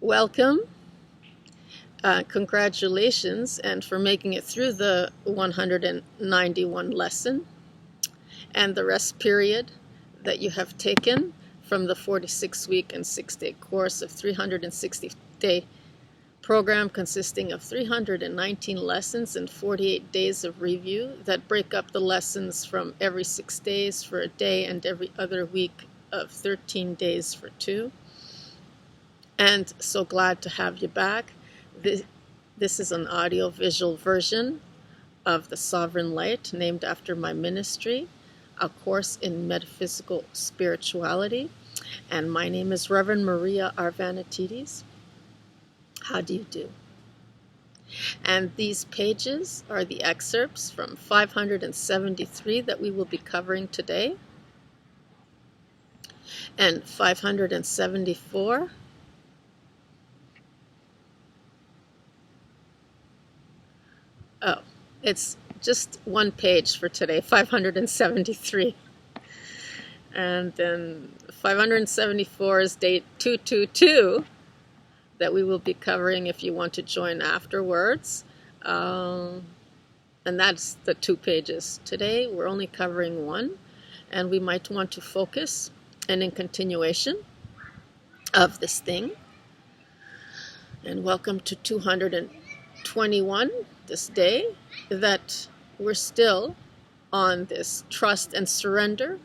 Welcome, congratulations, and for making it through the 191 lesson and the rest period that you have taken from the 46-week and 6-day course of 360-day program consisting of 319 lessons and 48 days of review that break up the lessons from every 6 days for a day and every other week of 13 days for 2. And so glad to have you back. This is an audio-visual version of The Sovereign Light, named after my ministry, a course in metaphysical spirituality. And my name is Reverend Maria Arvanitidis. How do you do? And these pages are the excerpts from 573 that we will be covering today, and 574. Oh, it's just one page for today, 573. And then 574 is Day 222 that we will be covering if you want to join afterwards. And that's the 2 pages. Today we're only covering 1, and we might want to focus and in continuation of this thing. And welcome to 221. This day, that we're still on this trust and surrender,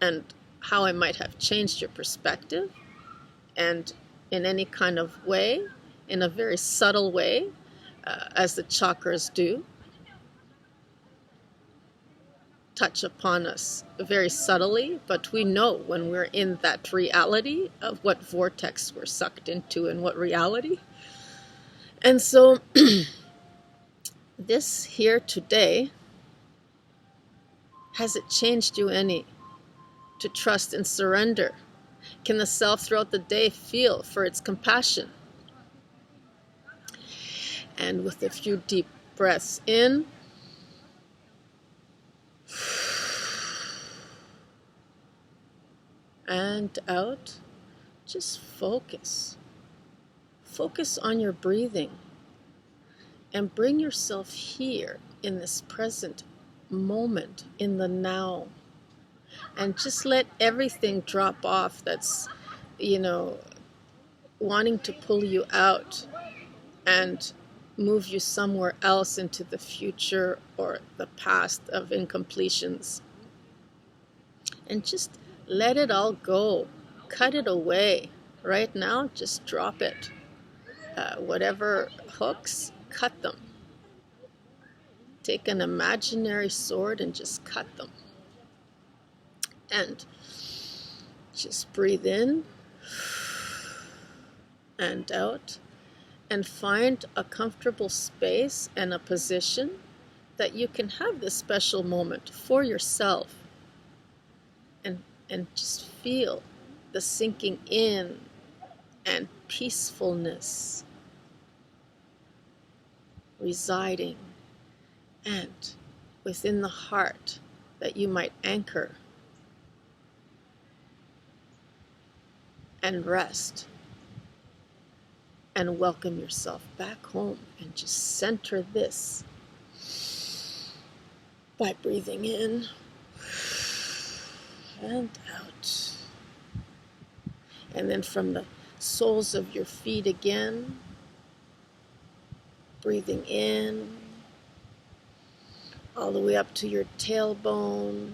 and how it might have changed your perspective, and in any kind of way, in a very subtle way, as the chakras do, touch upon us very subtly, but we know when we're in that reality of what vortex we're sucked into and what reality. And so this here today, has it changed you any to trust and surrender? Can the self throughout the day feel for its compassion? And with a few deep breaths in, and out, just focus. Focus on your breathing. And bring yourself here in this present moment, in the now. And just let everything drop off that's, wanting to pull you out and move you somewhere else into the future or the past of incompletions. And just let it all go. Cut it away. Right now, just drop it. Whatever hooks, cut them. Take an imaginary sword and just cut them. And just breathe in and out, and find a comfortable space and a position that you can have this special moment for yourself, and just feel the sinking in and peacefulness residing, and within the heart that you might anchor and rest and welcome yourself back home, and just center this by breathing in and out. And then from the soles of your feet again, breathing in all the way up to your tailbone,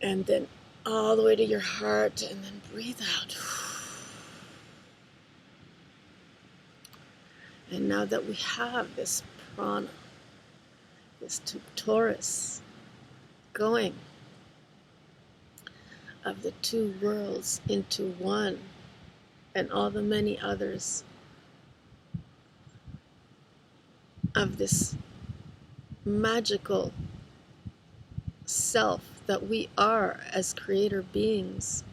and then all the way to your heart, and then breathe out. And now that we have this prana, this Taurus going of the 2 worlds into one, and all the many others of this magical self that we are as creator beings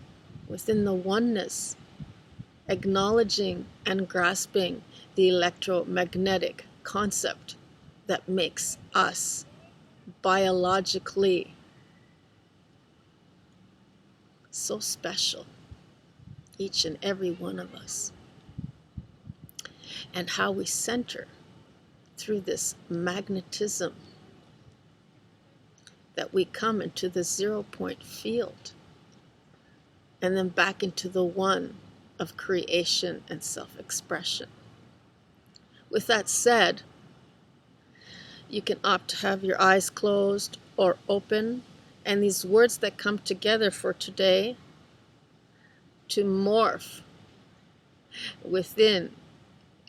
within the oneness, acknowledging and grasping the electromagnetic concept that makes us biologically so special, each and every one of us, and how we center through this magnetism that we come into the 0-point field and then back into the one of creation and self-expression. With that said, you can opt to have your eyes closed or open, and these words that come together for today to morph within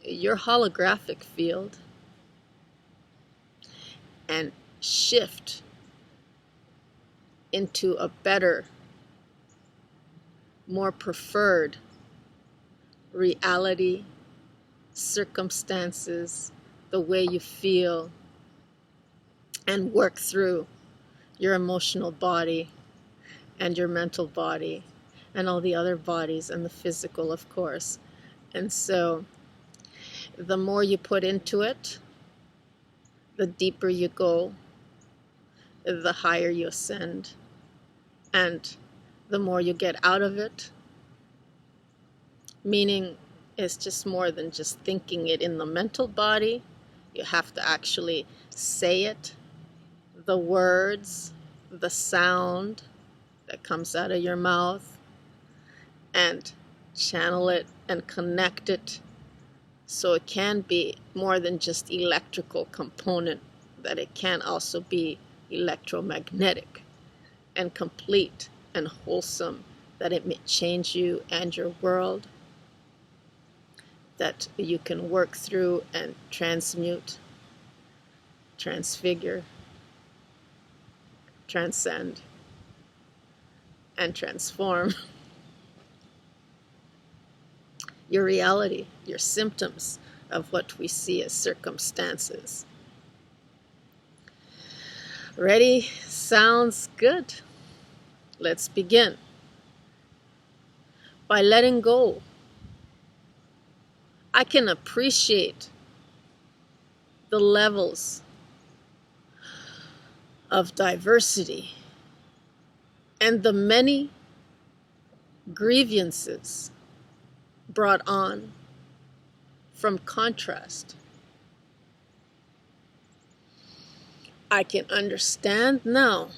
your holographic field and shift into a better, more preferred reality, circumstances, the way you feel, and work through your emotional body and your mental body and all the other bodies and the physical, of course. And so the more you put into it, the deeper you go, the higher you ascend, and the more you get out of it. Meaning it's just more than just thinking it in the mental body. You have to actually say it, the words, the sound that comes out of your mouth, and channel it and connect it so it can be more than just electrical component, that it can also be electromagnetic and complete and wholesome, that it may change you and your world, that you can work through and transmute, transfigure, transcend, and transform your reality, your symptoms of what we see as circumstances. Ready? Sounds good. Let's begin. By letting go, I can appreciate the levels of diversity and the many grievances brought on from contrast. I can understand now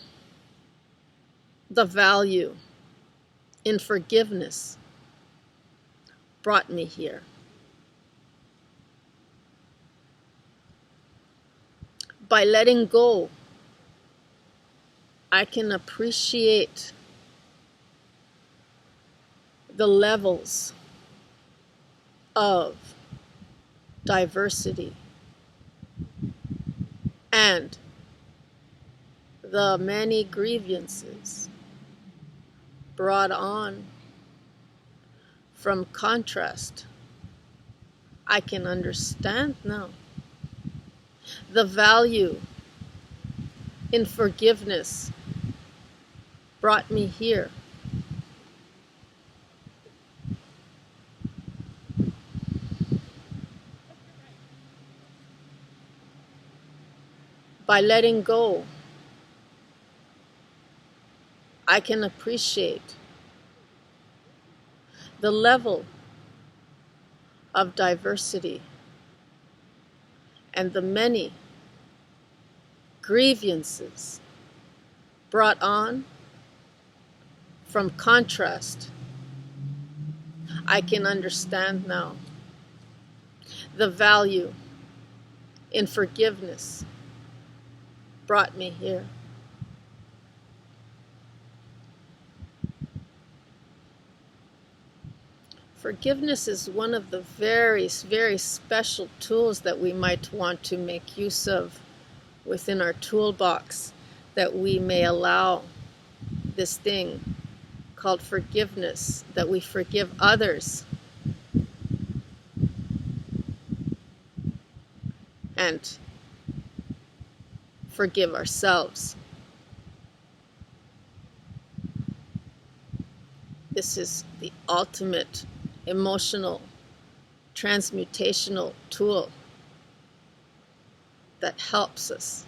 the value in forgiveness brought me here. By letting go, I can appreciate the levels of diversity and the many grievances brought on from contrast. I can understand now the value in forgiveness brought me here. By letting go, I can appreciate the level of diversity and the many grievances brought on from contrast. I can understand now the value in forgiveness brought me here. Forgiveness is one of the very, very special tools that we might want to make use of within our toolbox, that we may allow this thing called forgiveness, that we forgive others and forgive ourselves. This is the ultimate emotional transmutational tool that helps us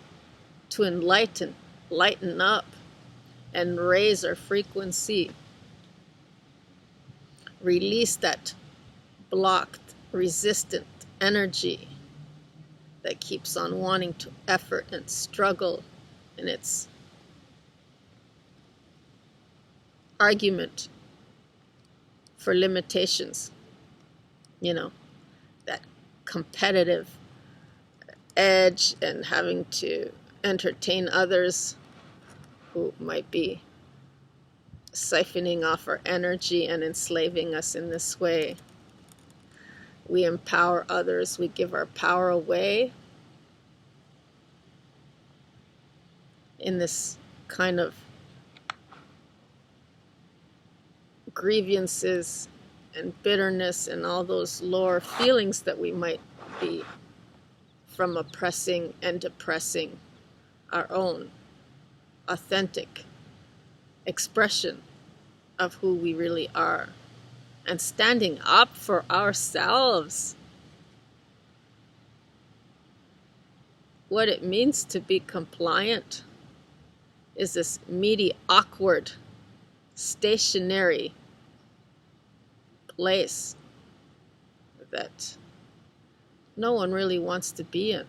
to lighten up, and raise our frequency release that blocked, resistant energy that keeps on wanting to effort and struggle in its argument for limitations, that competitive edge and having to entertain others who might be siphoning off our energy and enslaving us in this way. We empower others, we give our power away in this kind of grievances and bitterness and all those lower feelings that we might be from oppressing and depressing our own authentic expression of who we really are, and standing up for ourselves, what it means to be compliant is this meaty, awkward, stationary place that no one really wants to be in.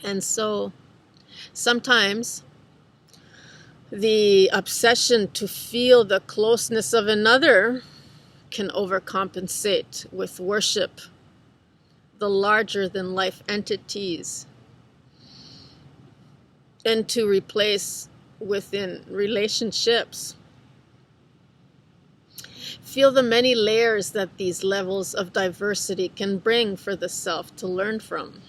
And so sometimes the obsession to feel the closeness of another can overcompensate with worship the larger than life entities, and to replace within relationships. Feel the many layers that these levels of diversity can bring for the self to learn from.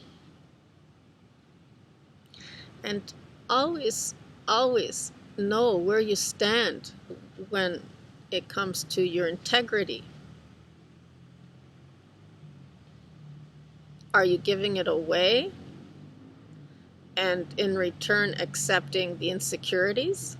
And always, always know where you stand when it comes to your integrity. Are you giving it away and in return accepting the insecurities?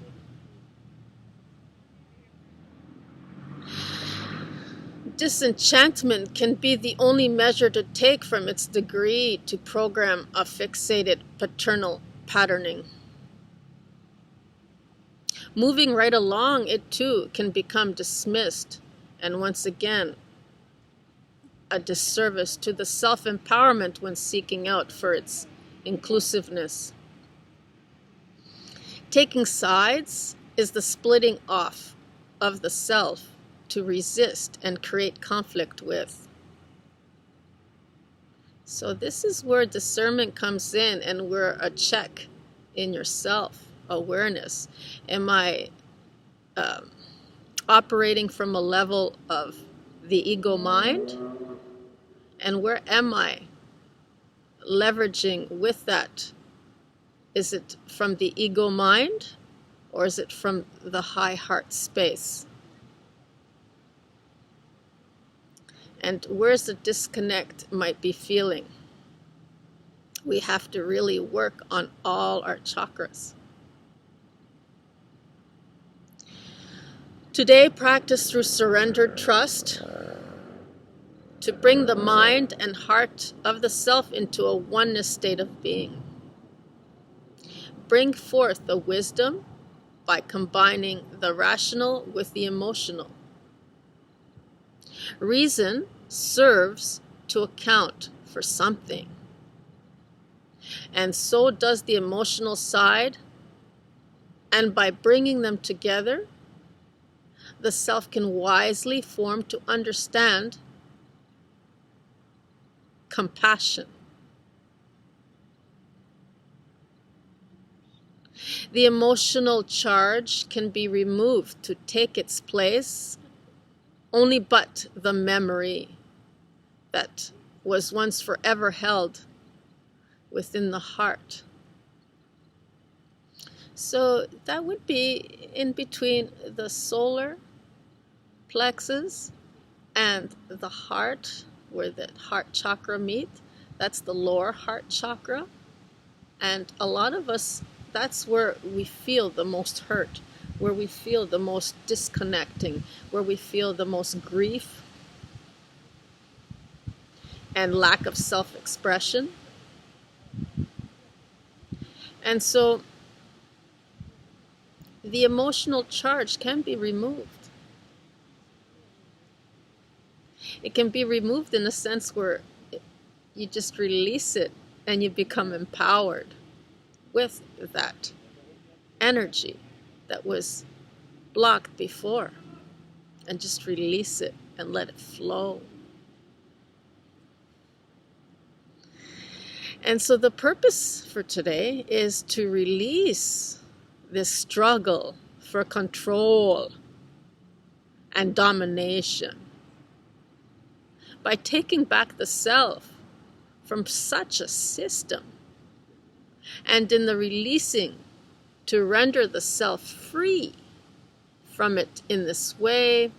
Disenchantment can be the only measure to take from its degree to program a fixated paternal patterning. Moving right along, it too can become dismissed, and once again, a disservice to the self-empowerment when seeking out for its inclusiveness. Taking sides is the splitting off of the self to resist and create conflict with. So this is where discernment comes in, and where a check in your self-awareness. Am I operating from a level of the ego mind? And where am I leveraging with that? Is it from the ego mind, or is it from the high heart space? And where's the disconnect might be feeling? We have to really work on all our chakras. Today, practice through surrendered trust to bring the mind and heart of the self into a oneness state of being. Bring forth the wisdom by combining the rational with the emotional. Reason serves to account for something, and so does the emotional side, and by bringing them together, the self can wisely form to understand compassion. The emotional charge can be removed to take its place only but the memory that was once forever held within the heart. So that would be in between the solar plexus and the heart, where the heart chakra meet. That's the lower heart chakra. And a lot of us, that's where we feel the most hurt, where we feel the most disconnecting, where we feel the most grief and lack of self-expression. And so the emotional charge can be removed It can be removed in a sense where you just release it and you become empowered with that energy that was blocked before, and just release it and let it flow. And so the purpose for today is to release this struggle for control and domination by taking back the self from such a system, and in the releasing, to render the self free from it in this way.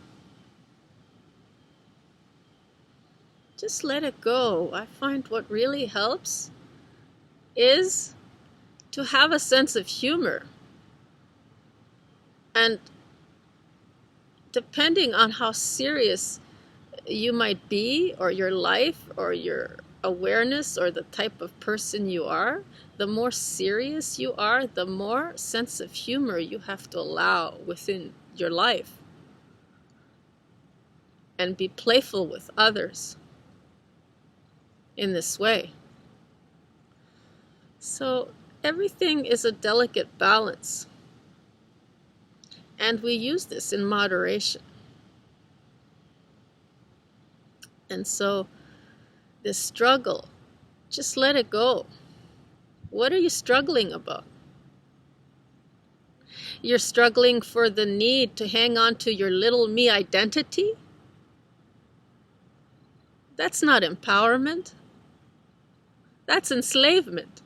Just let it go. I find what really helps is to have a sense of humor. And depending on how serious you might be, or your life, or your awareness, or the type of person you are, the more serious you are, the more sense of humor you have to allow within your life. And be playful with others in this way. So everything is a delicate balance. And we use this in moderation. And so this struggle, just let it go. What are you struggling about? You're struggling for the need to hang on to your little me identity? That's not empowerment. That's enslavement.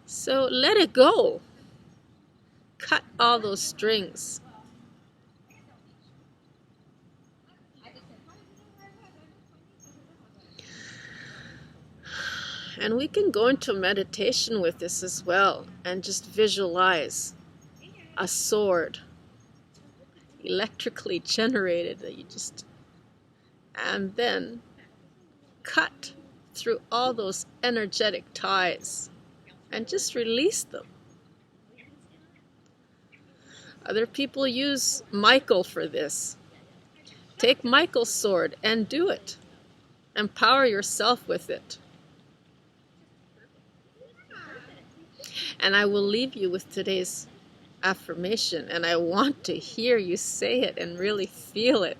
So let it go. Cut all those strings. And we can go into meditation with this as well, and just visualize a sword, electrically generated, that you just, and then cut through all those energetic ties and just release them. Other people use Michael for this. Take Michael's sword and do it. Empower yourself with it. And I will leave you with today's affirmation, and I want to hear you say it and really feel it.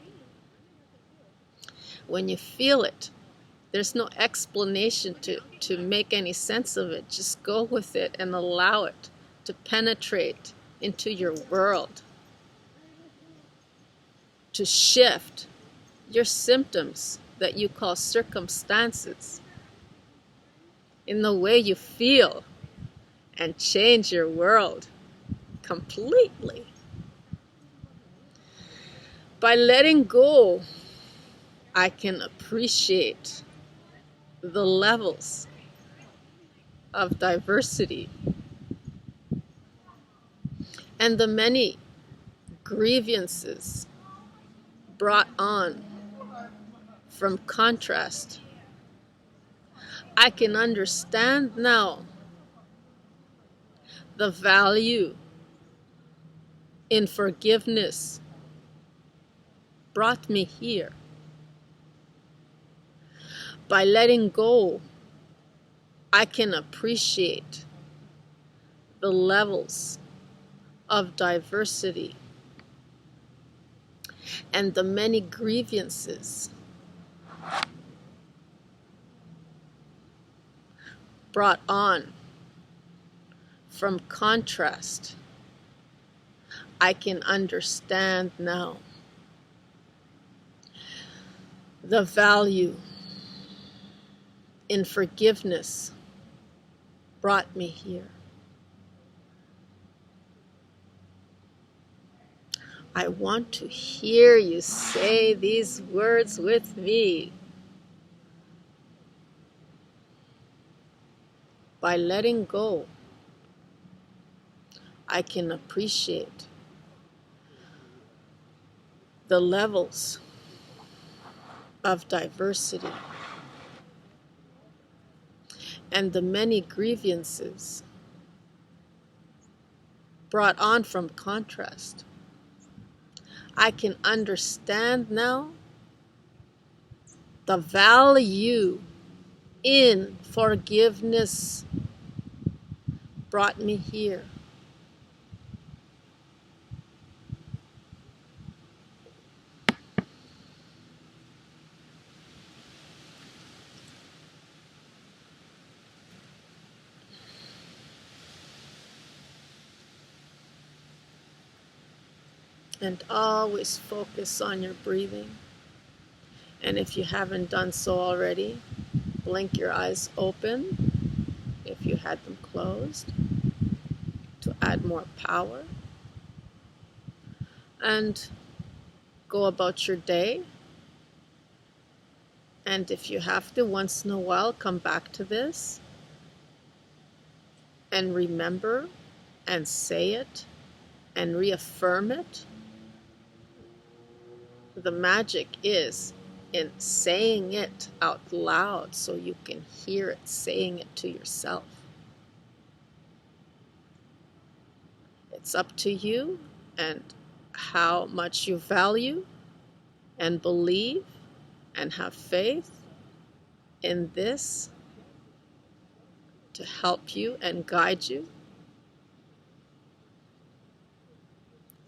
When you feel it, there's no explanation to make any sense of it. Just go with it and allow it to penetrate into your world, to shift your symptoms that you call circumstances in the way you feel, and change your world completely. By letting go, I can appreciate the levels of diversity and the many grievances brought on from contrast. I can understand now the value in forgiveness brought me here. By letting go, I can appreciate the levels of diversity and the many grievances brought on from contrast. I can understand now the value in forgiveness brought me here. I want to hear you say these words with me. By letting go, I can appreciate the levels of diversity and the many grievances brought on from contrast. I can understand now the value in forgiveness brought me here. And always focus on your breathing. And if you haven't done so already, blink your eyes open if you had them closed to add more power. And go about your day. And if you have to, once in a while, come back to this and remember and say it and reaffirm it. The magic is in saying it out loud so you can hear it, saying it to yourself. It's up to you and how much you value and believe and have faith in this to help you and guide you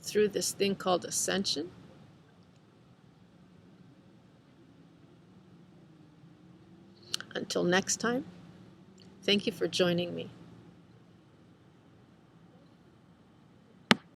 through this thing called ascension. Until next time, thank you for joining me.